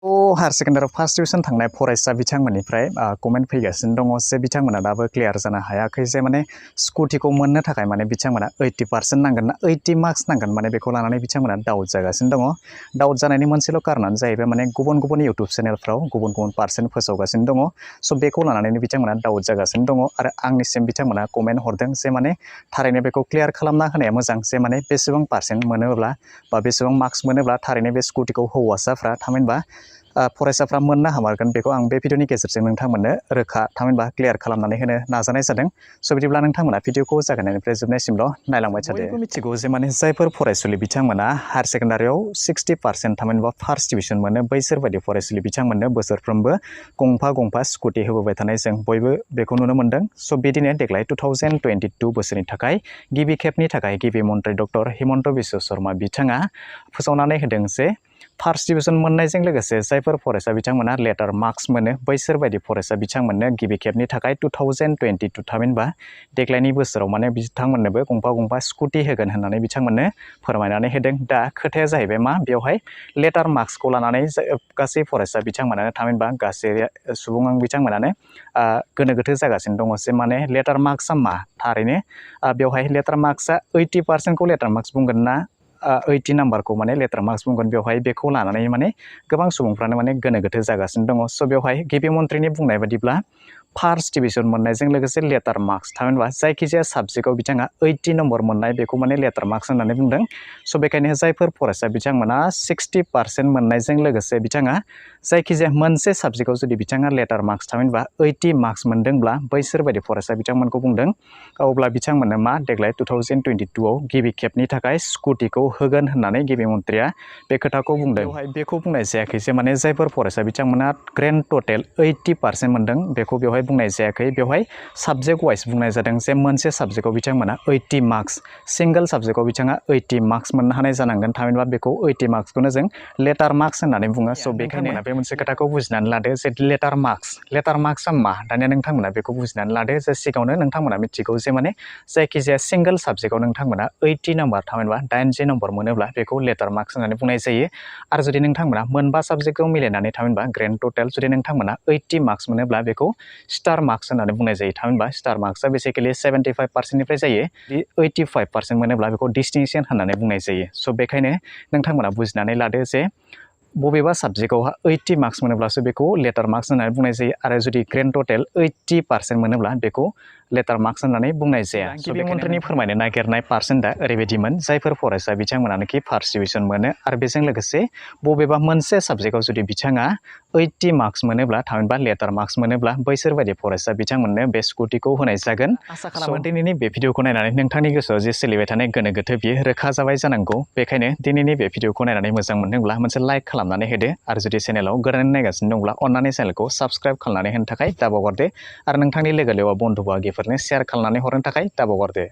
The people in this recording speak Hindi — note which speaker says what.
Speaker 1: हायार सेकेन्डारियाव फार्स्ट डिभिजन थांनाय फरायसा बिथांमोननिफ्राय कमेन्ट फैगासिनो दङ जे बिथांमोना दाबो क्लियार जानो हायाखै जे माने स्कुटिखौ मोननो थाखाय माने बिथांमोना 80% नांगोन ना 80 मार्क्स नांगोन माने बेखौ लानानै बिथांमोना डाउट जागासिनो दङ। डाउट जानायनि मोनसेल' कारनानो जाहैबाय माने गुबुन गुबुन इउटुब चेनेलफ्राव गुबुन गुबुन पार्सेन्ट फोसावगासिनो दङ। स' बेखौ लानानै बिथांमोना डाउट जागासिनो दङ आरो आंनिसिम बिथांमोना कमेन्ट हरदों जे माने थारैनो बेखौ क्लियार खालामना होनाया मोजां जे माने बेसेबां पार्सेन्ट मोनोब्ला बा बेसेबां मार्क्स मोनोब्ला थारैनो बे स्कुटिखौ हौवासाफ्रा थामहिनबा फरायसाफ्रा मोननो हामारगोन बेखौ आं बे भिडिअनि गेजेरजों नोंथांमोननो रोखा थामहिनबा क्लियार खालामनानै होनो नाजानाय जादों। स' बिदिब्ला नोंथांमोना भिडिअखौ जागायनायनिफ्राय जोबनायसिमल' नायलांबाय थादो। बयबो मिथिगौ जे माने जायफोर फरायसुलि बिथांमोना हायार सेकेन्डारियाव 60% थामहिनबा फार्स्ट डिभिजन मोनो बैसोर बायदि फरायसुलि बिथांमोननो बोसोरफ्रोमबो गंफा स्कुटि होबोबाय थानाय जों बयबो बेखौ नुनो मोन्दों। स' बिदिनो देग्लाय 2022 बोसोरनि थाखाय गिबि खेबनि थाखाय गिबि मन्त्रि डक्टर हिमन्त बिश्व शर्मा बिथाङा फोसावनानै होदों जे फार्स्ट डिभिजन मोननायजों लोगोसे जायफोर फरायसा बिथांमोना लेटार मार्क्स मोनो बैसोर बायदि फरायसा बिथांमोननो गिबि खेबनि थाखाय 2022 थामहिनबा देग्लायनि बोसोराव माने बिथांमोननोबो गंफा स्कुटि होगोन होननानै बिथांमोननो फोरमायनानै होदों। दा खोथाया जाहैबाय मा बेवहाय लेटार मार्क्सखौ लानानै गासै फरायसा बिथांमोनानो थामहिनबा गासै सुबुं बिथांमोनानो गोनो गोथो जागासिनो दङ जे माने लेटार मार्क्सआ मा थारैनो बेवहाय लेटार मार्क्सआ 80%खौ लेटार मार्क्स बुंगोन ना 80 नाम्बारखौ माने लेटार मार्क्स बुंगोन बेवहाय बेखौ लानानै माने गोबां सुबुंफ्रानो माने गोनो गोथो जागासिनो दङ। स' बेवहाय गिबि मन्थ्रिनि बुंनाय बादिब्ला फार्स्ट डिभिजन मोननायजों लोगोसे लेटार मार्क्स थामहिनबा जायखिजाया साबजेक्टआव बिथाङा 80 नम्बर मोननाय बेखौ माने लेटार मार्क्स होननानै बुंदों। स' बेखायनो जायफोर फरायसा बिथांमोना 60% मोननायजों लोगोसे बिथाङा जायखिजाया मोनसे साबजेक्टआव जुदि बिथाङा लेटार मार्क्स थामहिनबा 80 मार्क्स मोनदोंब्ला बैसोर बायदि फरायसा बिथांमोनखौ बुंदों अब्ला बिथांमोननो मा देग्लाय 2022आव गिबि खेबनि थाखाय स्कुटिखौ होगोन होननानै गिबि मन्थ्रिया बे खोथाखौ बुंदों। बेवहाय बेखौ बुंनाय जायाखै जे माने जायफोर फरायसा बिथांमोना ग्रेन्ड टटेल 80% मोनदों बेखौ बेवहाय बुंनाय जायाखै। बेवहाय साबजेक्ट वाइज बुंनाय जादों जे मोनसे साबजेक्टआव बिथांमोना 80 मार्क्स सिंगल साबजेक्टआव बिथाङा 80 मार्क्स मोननो हानाय जानांगोन थामहिनबा बेखौ 80 मार्क्सखौनो जों लेटार मार्क्स होननानै बुङो। स' बेखायनो बे मोनसे खोथाखौ बुजिनानै लादो जे लेटार मार्क्सआ मा दानिया नोंथांमोना बेखौ बुजिनानै लादो जे सिगाङावनो नोंथांमोना मिथिगौ जे माने जायखिजाया सिंगल साबजेक्टआव नोंथांमोना 80 नाम्बार थामहिनबा 80 नम्बर मोनोब्ला बेखौ लेटार मार्क्स होननानै बुंनाय जायो। आरो जुदि नोंथांमोना मोनबा साबजेक्टखौ मिलायनानै थामहिनबा ग्रेन्ड टटेल जुदि नोंथांमोना 80 मार्क्स मोनोब्ला बेखौ स्टार मार्क्स होननानै बुंनाय जायो। थामहिनबा स्टार मार्क्सआ बेसिकेलि 75%निफ्राय जायो। 85% मोनोब्ला बेखौ डिस्टिंसन होननानै बुंनाय जायो। स' बेखायनो नोंथांमोना बुजिनानै लादो जे बबेबा साबजेक्टआवहा 80 मार्क्स मोनोब्लासो बेखौ लेटार मार्क्स होननानै बुंनाय जायो आरो जुदि ग्रेन्ड टटेल 80% मोनोब्ला बेखौ लेटार मार्क्स होननानै बुंनाय जाया। गिबि मन्थ्रिनि फोरमायनो नागिरनाय पार्सेन्टआ ओरैबायदिमोन जायफोर फरायसा बिथांमोनानोखि फार्स्ट डिभिजन मोनो आरो बेजों लोगोसे बबेबा मोनसे साबजेक्टआव जुदि बिथाङा 80 मार्क्स मोनोब्ला थामहिनबा लेटार मार्क्स मोनोब्ला बैसोर बायदि फरायसा बिथांमोननो बे स्कुटिखौ होनाय जागोन। आसा खालामो दिनैनि बे भिडिअखौ नायनानै नोंथांनि गोसोआव जे सोलिबाय थानाय गोनो गोथो बियो रोखा जाबाय जानांगौ। बेखायनो दिनैनि बे भिडिअखौ नायनानै मोजां मोनदोंब्ला मोनसे लाइक खालामनानै होदो आरो जुदि चेनेलाव गोदानै नायगासिनो दंब्ला अन्नानै चेनेलखौ साबस्क्राइब खालामनानै होनो थाखाय दाबावगारदो आरो नोंथांनि लोगो लेवा बन्धु बाहागिफोरनो शेयार खालामनानै हरनो थाखाय दाबावगारदो।